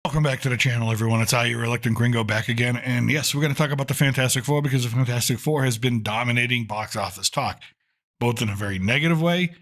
Welcome back to the channel, everyone. It's I, your reluctant gringo, back again. And yes, we're going to talk about the Fantastic Four because the Fantastic Four has been dominating box office talk, both in a very negative way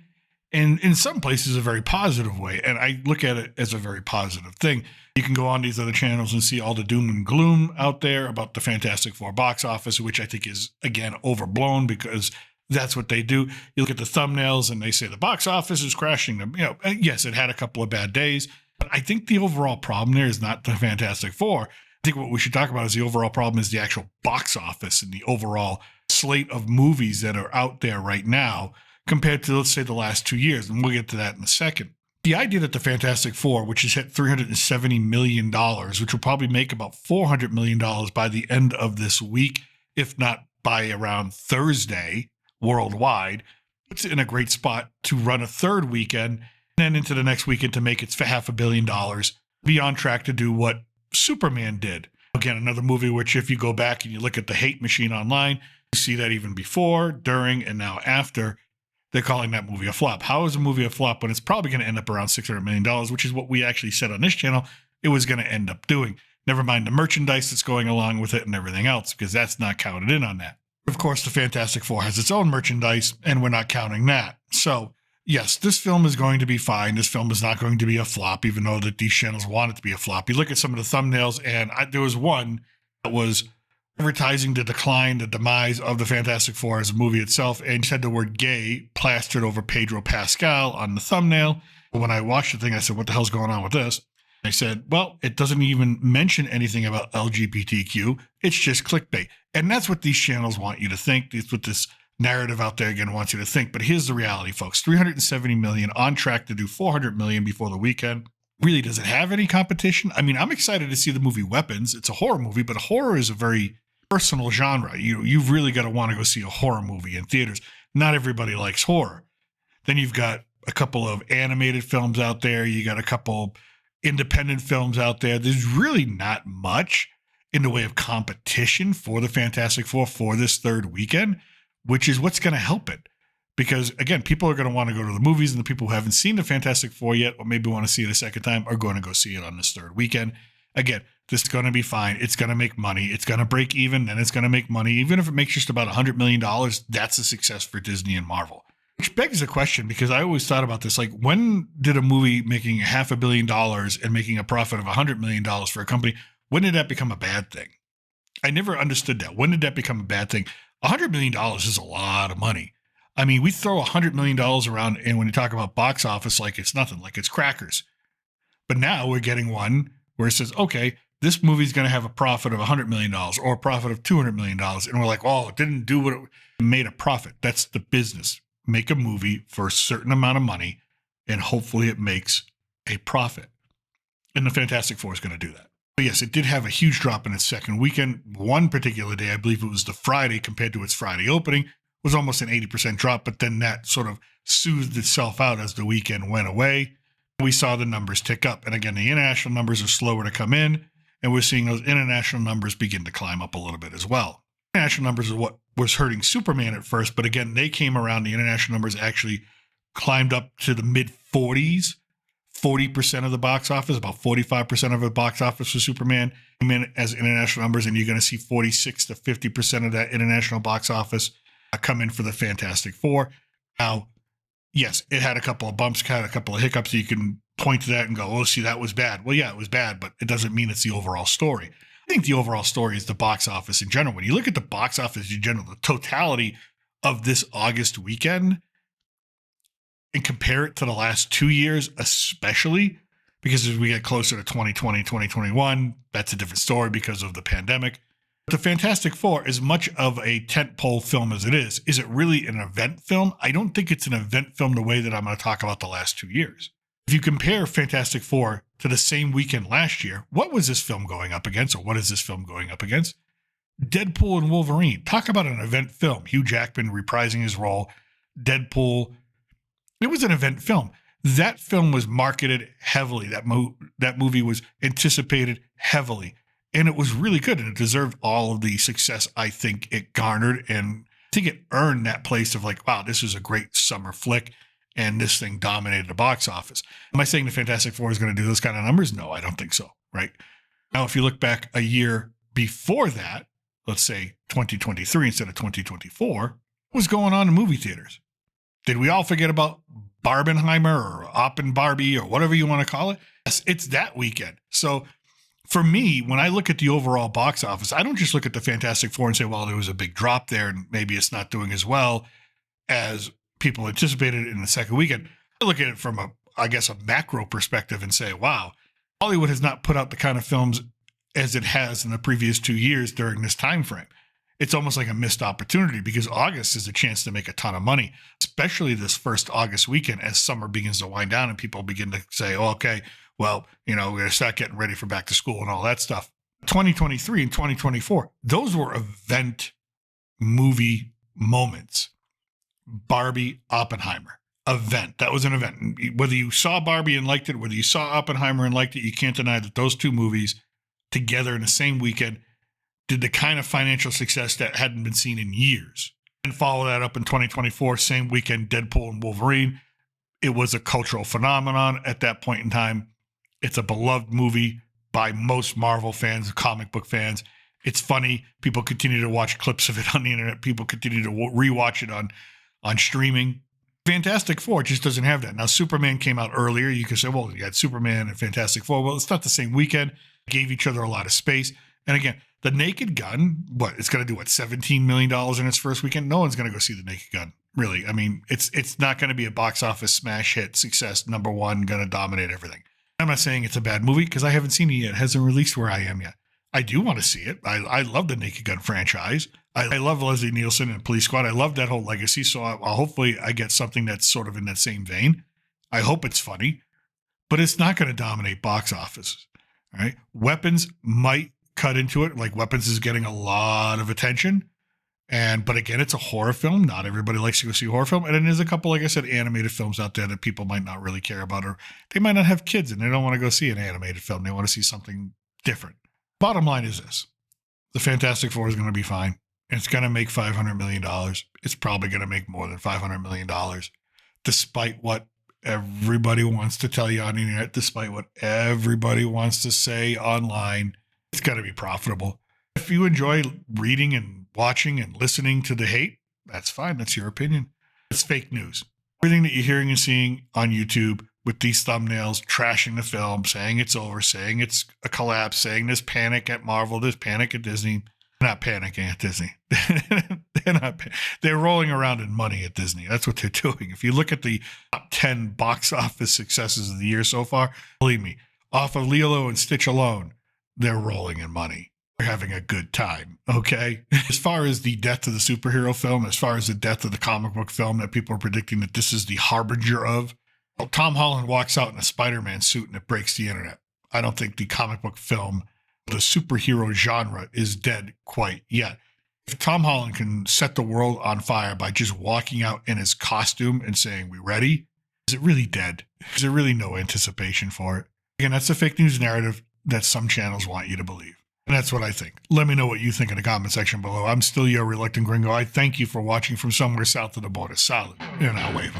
and in some places a very positive way. And I look at it as a very positive thing. You can go on these other channels and see all the doom and gloom out there about the Fantastic Four box office, which I think is, again, overblown because that's what they do. You look at the thumbnails and they say the box office is crashing. Yes, it had a couple of bad days. But I think the overall problem there is not the Fantastic Four. I think what we should talk about is the overall problem is the actual box office and the overall slate of movies that are out there right now compared to, let's say, the last 2 years. And we'll get to that in a second. The idea that the Fantastic Four, which has hit $370 million, which will probably make about $400 million by the end of this week, if not by around Thursday worldwide, puts it in a great spot to run a third weekend and into the next weekend to make its $500 million, be on track to do what Superman did. Again, another movie which, if you go back and you look at the hate machine online, you see that even before, during, and now after, they're calling that movie a flop. How is a movie a flop when it's probably going to end up around $600 million, which is what we actually said on this channel it was going to end up doing. Never mind the merchandise that's going along with it and everything else, because that's not counted in on that. Of course, the Fantastic Four has its own merchandise, and we're not counting that. So, yes, this film is going to be fine. This film is not going to be a flop, even though that these channels want it to be a flop. You look at some of the thumbnails, and there was one that was advertising the decline, the demise of the Fantastic Four as a movie itself, and said the word gay plastered over Pedro Pascal on the thumbnail. When I watched the thing, I said, what the hell's going on with this? I said, well, it doesn't even mention anything about LGBTQ. It's just clickbait. And that's what these channels want you to think. That's what this narrative out there again wants you to think. But here's the reality, folks. 370 million, on track to do 400 million before the weekend. Really, does it have any competition? I mean, I'm excited to see the movie Weapons. It's a horror movie, but horror is a very personal genre. You've really got to want to go see a horror movie in theaters. Not everybody likes horror. Then you've got a couple of animated films out there. You got a couple independent films out there. There's really not much in the way of competition for the Fantastic Four for this third weekend, which is what's going to help it. Because, again, people are going to want to go to the movies, and the people who haven't seen the Fantastic Four yet or maybe want to see it a second time are going to go see it on this third weekend. Again, this is going to be fine. It's going to make money. It's going to break even, and it's going to make money. Even if it makes just about $100 million, that's a success for Disney and Marvel. Which begs the question, because I always thought about this, like, when did a movie making $500 million and making a profit of $100 million for a company, when did that become a bad thing? I never understood that. When did that become a bad thing? $100 million is a lot of money. I mean, we throw $100 million around, and when you talk about box office, like it's nothing, like it's crackers. But now we're getting one where it says, okay, this movie's going to have a profit of $100 million or a profit of $200 million. And we're like, oh, it didn't do what it made a profit. That's the business. Make a movie for a certain amount of money, and hopefully it makes a profit. And the Fantastic Four is going to do that. But yes, it did have a huge drop in its second weekend. One particular day, I believe it was the Friday compared to its Friday opening, was almost an 80% drop, but then that sort of soothed itself out as the weekend went away. We saw the numbers tick up. And again, the international numbers are slower to come in, and we're seeing those international numbers begin to climb up a little bit as well. International numbers are what was hurting Superman at first, but again, they came around. The international numbers actually climbed up to the mid-40s, 40% of the box office, about 45% of the box office for Superman came in as international numbers, and you're going to see 46 to 50% of that international box office come in for the Fantastic Four. Now, yes, it had a couple of bumps, had a couple of hiccups. You can point to that and go, oh, see, that was bad. Well, yeah, it was bad, but it doesn't mean it's the overall story. I think the overall story is the box office in general. When you look at the box office in general, the totality of this August weekend, and compare it to the last 2 years, especially because as we get closer to 2020, 2021, that's a different story because of the pandemic. The Fantastic Four, as much of a tentpole film as it is it really an event film? I don't think it's an event film the way that I'm going to talk about the last 2 years. If you compare Fantastic Four to the same weekend last year, what was this film going up against, or what is this film going up against? Deadpool and Wolverine. Talk about an event film. Hugh Jackman reprising his role. Deadpool. It was an event film. That film was marketed heavily. That movie was anticipated heavily. And it was really good, and it deserved all of the success I think it garnered. And I think it earned that place of like, wow, this is a great summer flick, and this thing dominated the box office. Am I saying the Fantastic Four is going to do those kind of numbers? No, I don't think so. right? Now, if you look back a year before that, let's say 2023 instead of 2024, what was going on in movie theaters? Did we all forget about Barbenheimer or Oppen Barbie or whatever you want to call it? Yes, it's that weekend. So for me, when I look at the overall box office, I don't just look at the Fantastic Four and say, well, there was a big drop there and maybe it's not doing as well as people anticipated in the second weekend. I look at it from a macro perspective and say, wow, Hollywood has not put out the kind of films as it has in the previous 2 years during this time frame. It's almost like a missed opportunity because August is a chance to make a ton of money, especially this first August weekend as summer begins to wind down and people begin to say, oh, okay, well, we're going to start getting ready for back to school and all that stuff. 2023 and 2024, those were event movie moments. Barbie, Oppenheimer, event. That was an event. Whether you saw Barbie and liked it, whether you saw Oppenheimer and liked it, you can't deny that those two movies together in the same weekend did the kind of financial success that hadn't been seen in years. And follow that up in 2024, same weekend, Deadpool and Wolverine. It was a cultural phenomenon at that point in time. It's a beloved movie by most Marvel fans, comic book fans. It's funny. People continue to watch clips of it on the internet. People continue to rewatch it on streaming. Fantastic Four just doesn't have that. Now, Superman came out earlier. You could say, well, you had Superman and Fantastic Four. Well, it's not the same weekend. Gave each other a lot of space. And again, The Naked Gun, it's going to do, $17 million in its first weekend? No one's going to go see The Naked Gun, really. I mean, it's not going to be a box office smash hit, success, number one, going to dominate everything. I'm not saying it's a bad movie because I haven't seen it yet. It hasn't released where I am yet. I do want to see it. I love the Naked Gun franchise. I love Leslie Nielsen and Police Squad. I love that whole legacy. So hopefully I get something that's sort of in that same vein. I hope it's funny, but it's not going to dominate box office. All right. Weapons might cut into it. Like Weapons is getting a lot of attention. But again, it's a horror film. Not everybody likes to go see a horror film. And then there's a couple, like I said, animated films out there that people might not really care about, or they might not have kids and they don't want to go see an animated film. They want to see something different. Bottom line is this. The Fantastic Four is going to be fine. It's going to make $500 million. It's probably going to make more than $500 million, despite what everybody wants to tell you on the internet, despite what everybody wants to say online. It's going to be profitable. If you enjoy reading and watching and listening to the hate, that's fine. That's your opinion. It's fake news. Everything that you're hearing and seeing on YouTube with these thumbnails, trashing the film, saying it's over, saying it's a collapse, saying there's panic at Marvel, there's panic at Disney. They're not panicking at Disney. They're rolling around in money at Disney. That's what they're doing. If you look at the top 10 box office successes of the year so far, believe me, off of Lilo and Stitch alone, they're rolling in money. They're having a good time, okay? As far as the death of the superhero film, as far as the death of the comic book film that people are predicting that this is the harbinger of, well, Tom Holland walks out in a Spider-Man suit and it breaks the internet. I don't think the comic book film, the superhero genre, is dead quite yet. If Tom Holland can set the world on fire by just walking out in his costume and saying, "We ready?" Is it really dead? Is there really no anticipation for it? Again, that's a fake news narrative that some channels want you to believe. And that's what I think. Let me know what you think in the comment section below. I'm still your reluctant gringo. I thank you for watching from somewhere south of the border. Salud. And I'll wave.